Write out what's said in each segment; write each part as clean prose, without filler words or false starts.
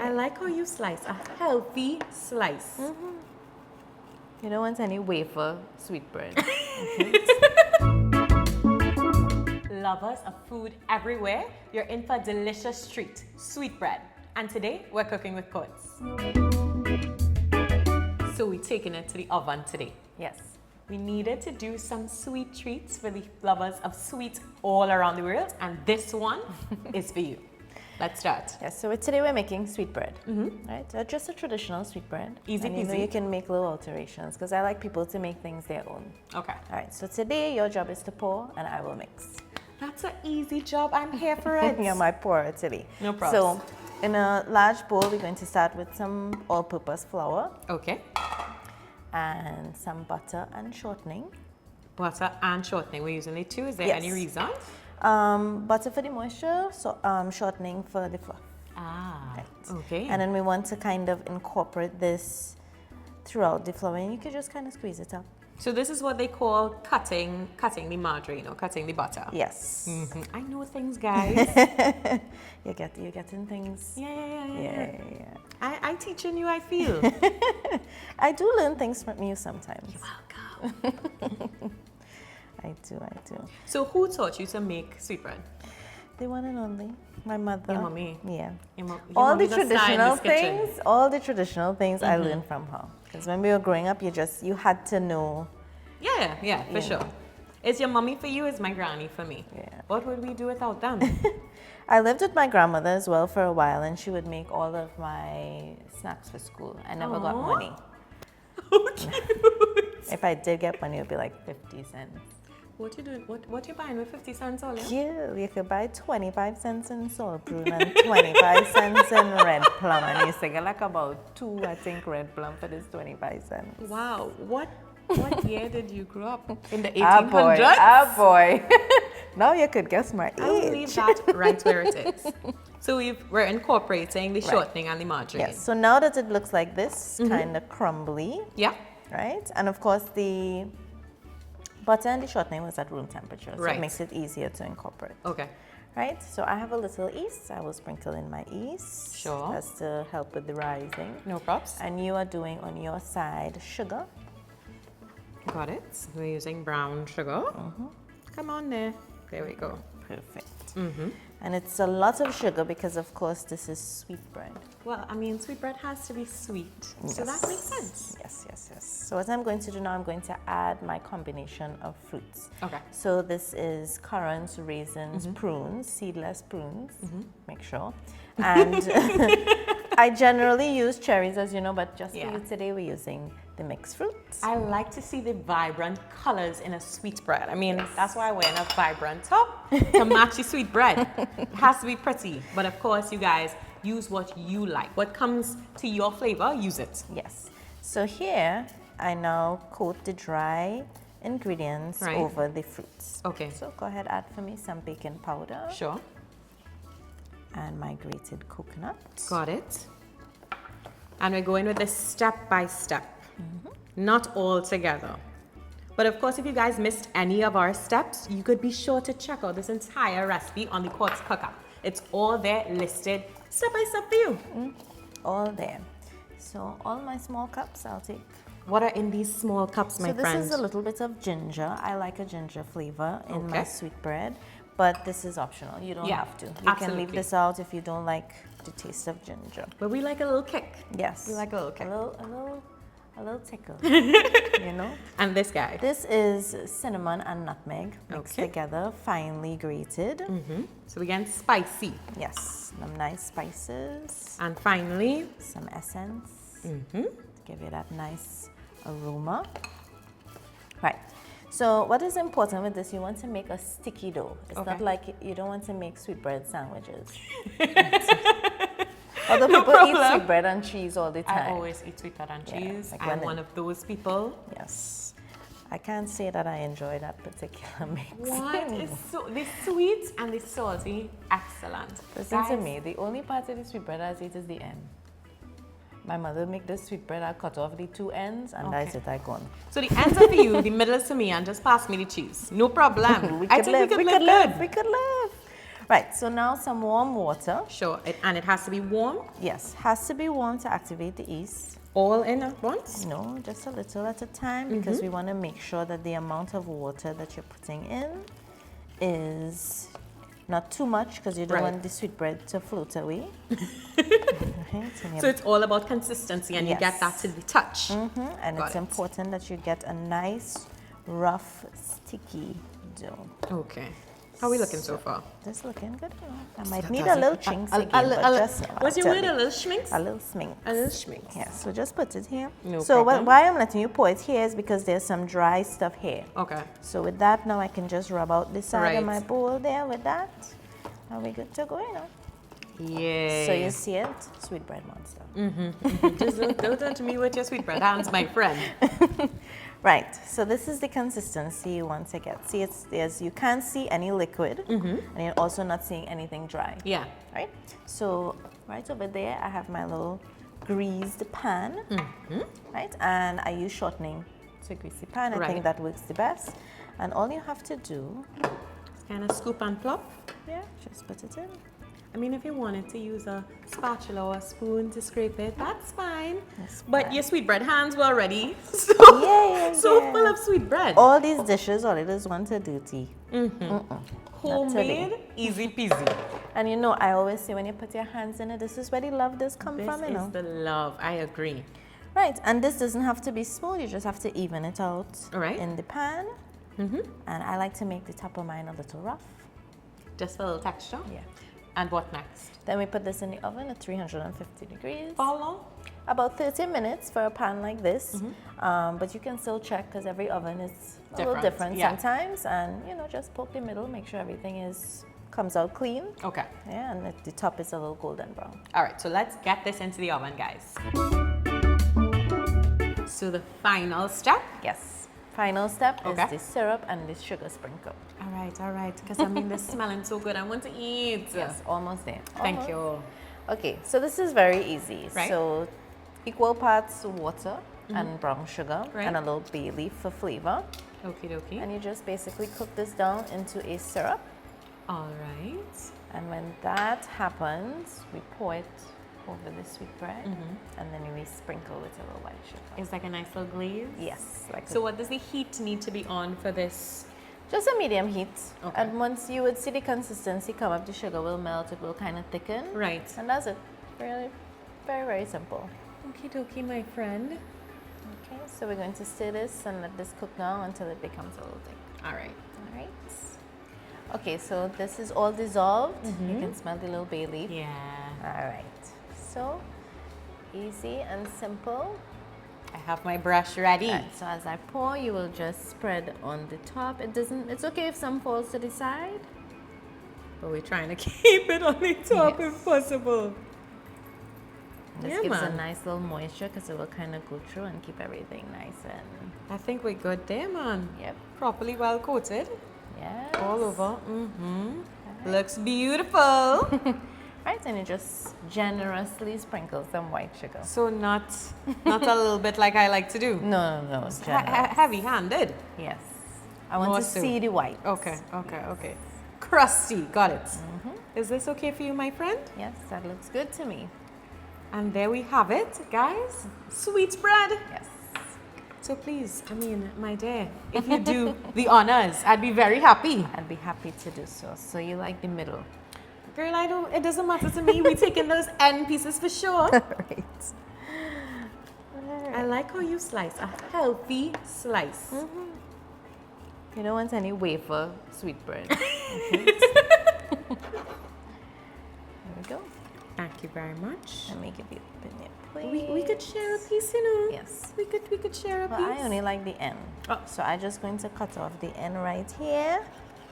I like how you slice a healthy slice. You don't want any wafer sweetbread. Lovers of food everywhere, you're in for a delicious treat, sweetbread. And today, we're cooking with currants. So we're taking it to the oven today. Yes. We needed to do some sweet treats for the lovers of sweets all around the world, and this one is for you. Let's start. Yes, so today we're making sweetbread, right? Just a traditional sweetbread. Easy and you know peasy. you can make little alterations because I like people to make things their own. Okay. All right, so today your job is to pour and I will mix. That's an easy job. I'm here for it. You're my pourer today. No problem. So in a large bowl, we're going to start with some all-purpose flour Okay. and some butter and shortening. Butter and shortening. We're using the two. Is there Yes. any reason? Butter for the moisture, so shortening for the fluff. Ah, Right. okay. And then we want to kind of incorporate this throughout the flour, and you can just kind of squeeze it up. So this is what they call cutting the margarine or cutting the butter. Yes. I know things, guys. You're getting things. Yeah. I teaching you, I feel. I do learn things from you sometimes. Welcome. I do. So who taught you to make sweetbread? The one and only, my mother. Your mommy. Yeah. Your All the mommy's a star in traditional this kitchen. things, I learned from her. Because when we were growing up, you had to know. Yeah, for sure. Is your mommy for you? Is my granny for me? Yeah. What would we do without them? I lived with my grandmother as well for a while, and she would make all of my snacks for school. I never got Aw. money. How cute. If I did get money, it would be like 50 cents. What you doing? What you buying with 50 cents all? Yeah, you could buy 25 cents in salt prune and 25 cents in red plum. And you used to get like about 2, I think, red plum for this 25 cents. Wow. What year did you grow up? In the 1800s? Ah, boy. Now you could guess my age. I'll leave that right where it is. So we're incorporating the shortening and the margarine. Yes, so now that it looks like this, kind of crumbly, Yeah. right? And of course, the butter and the shortening was at room temperature, so Right. it makes it easier to incorporate. Okay. Right, so I have a little yeast. I will sprinkle in my yeast. Sure. That's to help with the rising. No props. And you are doing on your side sugar. Got it. We're using brown sugar. Come on there. There we go. Perfect. And it's a lot of sugar because, of course, this is sweetbread. Well, I mean, sweetbread has to be sweet. So that makes sense. Yes. So what I'm going to do now, I'm going to add my combination of fruits. Okay. So this is currants, raisins, prunes, seedless prunes, make sure. And I generally use cherries, as you know, but just for you today, we're using the mixed fruits. I like to see the vibrant colors in a sweetbread. I mean, that's why we're in a vibrant top to match the sweetbread. It has to be pretty. But of course, you guys, use what you like. What comes to your flavor, use it. Yes. So here, I now coat the dry ingredients over the fruits. Okay. So go ahead, add for me some baking powder. Sure. And my grated coconut. Got it. And we're going with this step by step, not all together. But of course, if you guys missed any of our steps, you could be sure to check out this entire recipe on the Quartz Cooker. It's all there listed step by step for you. All there. So all my small cups, I'll take. What are in these small cups, my friend? So this is a little bit of ginger. I like a ginger flavor in my sweetbread, but this is optional. You don't have to. You can leave this out if you don't like the taste of ginger. But we like a little kick. Yes. We like a little kick. A little tickle, you know? And this guy? This is cinnamon and nutmeg mixed together, finely grated. So again, spicy. Yes, some nice spices. And finally, some essence. Give it that nice aroma. Right. So what is important with this, you want to make a sticky dough. It's not like you don't want to make sweetbread sandwiches. Although people eat sweetbread and cheese all the time. I always eat sweetbread and cheese. Like I'm one of those people. Yes. I can't say that I enjoy that particular mix. What is the sweet and the salty, excellent. Listen to me, the only part of the sweetbread I eat is the end. My mother make the sweetbread, I cut off the 2 ends and that's it, I gone. So the ends are for you, the middle is to me, and just pass me the cheese. No problem. We could live. Right, so now some warm water. Sure, and it has to be warm? Yes, has to be warm to activate the yeast. All in at once? No, just a little at a time because we want to make sure that the amount of water that you're putting in is not too much because you don't want the sweetbread to float away. So it's all about consistency and you get that to the touch. And it's important that you get a nice, rough, sticky dough. Okay. How are we looking so far? This looking good. I might need a little chinks again, but just what's your word? A little schminks? A little smink. A little schminks. Yeah, so just put it here. No so problem. why I'm letting you pour it here is because there's some dry stuff here. Okay. So with that, now I can just rub out the side of my bowl there with that. And we're good to go, you know. Yeah. So you see it? Sweetbread monster. Just don't turn to me with your sweetbread hands, my friend. Right, so this is the consistency you want to get. See, you can't see any liquid, and you're also not seeing anything dry. Yeah. Right? So right over there, I have my little greased pan, right? And I use shortening to grease the pan. I think that works the best. And all you have to do... Kind of scoop and plop? Yeah, just put it in. I mean, if you wanted to use a spatula or a spoon to scrape it, that's fine. But your sweetbread hands were already so full of sweetbread. All these dishes, all it is one to duty. Homemade, easy peasy. And you know, I always say when you put your hands in it, this is where the love does come from, you know. This is the love, I agree. Right, and this doesn't have to be smooth, you just have to even it out in the pan. And I like to make the top of mine a little rough. Just for a little texture? Yeah. And what next? Then we put this in the oven at 350 degrees. For how long? About 30 minutes for a pan like this. But you can still check because every oven is a little different sometimes. And, you know, just poke the middle, make sure everything comes out clean. Okay. Yeah, and the top is a little golden brown. All right, so let's get this into the oven, guys. So the final step? Yes. Final step is the syrup and the sugar sprinkle. All right, because I mean, this is smelling so good. I want to eat. Yes, almost there. Thank you. Okay, so this is very easy. Right. So equal parts water and brown sugar and a little bay leaf for flavor. Okie dokie. And you just basically cook this down into a syrup. All right. And when that happens, we pour it over the sweetbread, and then we sprinkle with a little white sugar. It's like a nice little glaze? Yes. So what does the heat need to be on for this? Just a medium heat. Okay. And once you would see the consistency come up, the sugar will melt, it will kind of thicken. Right. And that's it. Really, very, very simple. Okie dokie, my friend. Okay, so we're going to stir this and let this cook now until it becomes a little thick. All right. All right. Okay, so this is all dissolved. You can smell the little bay leaf. Yeah. All right. So easy and simple. I have my brush ready. Right, so as I pour, you will just spread on the top. It's okay if some falls to the side. But we're trying to keep it on the top if possible. This gives a nice little moisture because it will kind of go through and keep everything nice and... I think we're good there, man. Yep. Properly well coated. Yes. All over. Looks beautiful. Right, and you just generously sprinkle some white sugar. So not a little bit like I like to do. No, it's generous. Heavy-handed. Yes. I want to see the white. Okay. Crusty, got it. Is this okay for you, my friend? Yes, that looks good to me. And there we have it, guys. Sweet bread. Yes. So please, I mean, my dear, if you do the honors, I'd be very happy. I'd be happy to do so. So you like the middle? Girl, it doesn't matter to me. We're taking those end pieces for sure. Right. I like how you slice, a healthy slice. You don't want any wafer sweetbread. There we go. Thank you very much. Let me give you a bit please. We could share a piece, you know. Yes. We could share a piece. I only like the end. Oh. So I'm just going to cut off the end right here.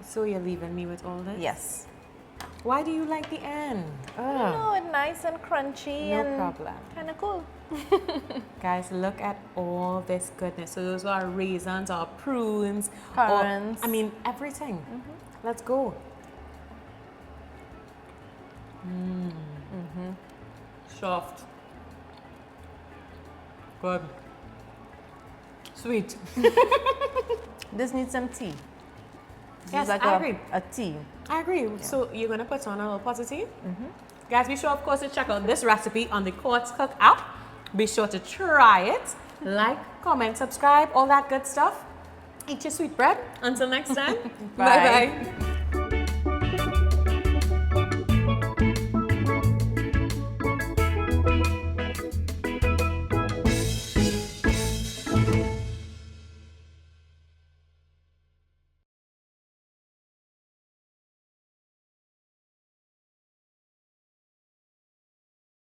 So you're leaving me with all this? Yes. Why do you like the end? No, it's nice and crunchy and problem. kind of cool. Guys, look at all this goodness. So those are raisins, our prunes, currants. I mean, everything. Let's go. Soft. Good. Sweet. This needs some tea. Yes, like I agree. a tea. I agree. So you're gonna put on a little pot of tea. Guys, be sure, of course, to check out this recipe on the Quartz Cook app. Be sure to try it. Like, comment, subscribe, all that good stuff. Eat your sweet bread. Until next time. Bye. Bye-bye.